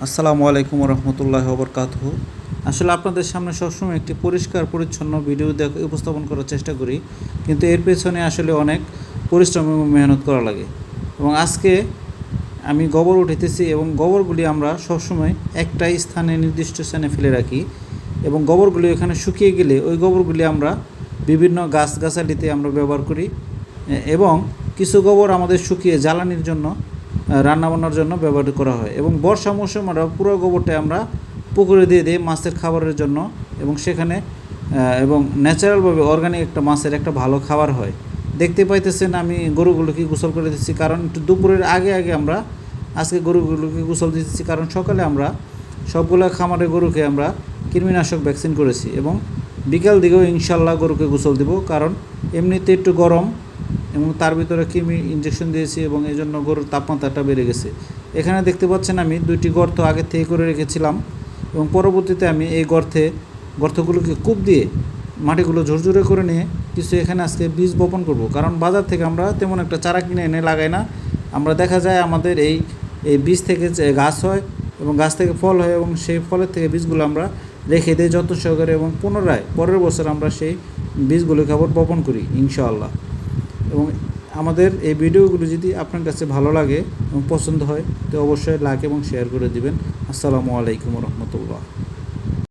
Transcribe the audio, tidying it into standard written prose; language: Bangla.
আসসালামু আলাইকুম রহমতুল্লাহ বরকাতুহু। আসলে আপনাদের সামনে সবসময় একটি পরিষ্কার পরিচ্ছন্ন ভিডিও উপস্থাপন করার চেষ্টা করি, কিন্তু এর পেছনে আসলে অনেক পরিশ্রম এবং মেহনত করা লাগে। এবং আজকে আমি গোবর উঠাইতেছি এবং গোবরগুলি আমরা সবসময় একটাই স্থানে নির্দিষ্ট স্থানে ফেলে রাখি এবং গোবরগুলি এখানে শুকিয়ে গেলে ওই গোবরগুলি আমরা বিভিন্ন গাছগাছালিতে আমরা ব্যবহার করি এবং কিছু গোবর আমাদের শুকিয়ে জ্বালানির জন্য রান্নাবান্নার জন্য ব্যবহার করা হয়। এবং বর্ষা মৌসুম আমরা পুরো গোবরটা আমরা পুকুরে দিয়ে দিই মাছের খাবারের জন্য এবং সেখানে এবং ন্যাচারালভাবে অর্গানিক একটা মাছের একটা ভালো খাবার হয়। দেখতে পাইতেছেন আমি গরুগুলোকে গোসল করে দিচ্ছি, কারণ একটু দুপুরের আগে আগে আমরা আজকে গরুগুলোকে গোসল দিচ্ছি, কারণ সকালে আমরা সবগুলো খামারে গরুকে আমরা কৃমিনাশক ভ্যাকসিন করেছি এবং বিকাল দিকেও ইনশাল্লাহ গরুকে গোসল দিব, কারণ এমনিতে একটু গরম এবং তার ভিতরে কৃমি ইঞ্জেকশন দিয়েছি এবং এই জন্য গরুর তাপমাত্রাটা বেড়ে গেছে। এখানে দেখতে পাচ্ছেন আমি 2টি গর্ত আগে থেকে করে রেখেছিলাম এবং পরবর্তীতে আমি এই গর্তগুলোকে কূপ দিয়ে মাটিগুলো ঝুরঝুরে করে নিয়ে কিছু এখানে আজকে বীজ বপন করব, কারণ বাজার থেকে আমরা তেমন একটা চারা কিনে এনে লাগাই না। আমরা দেখা যায় আমাদের এই বীজ থেকে গাছ হয় এবং গাছ থেকে ফল হয় এবং সেই ফলের থেকে বীজগুলো আমরা রেখে দিই যত্ন সহকারে এবং পুনরায় পরের বছর আমরা সেই বীজগুলোকে আবার বপন করি ইনশাআল্লাহ। এবং আমাদের এই ভিডিওগুলো যদি আপনার কাছে ভালো লাগে এবং পছন্দ হয় তো অবশ্যই লাইক এবং শেয়ার করে দিবেন। আসসালামু আলাইকুম রহমতুল্লাহ।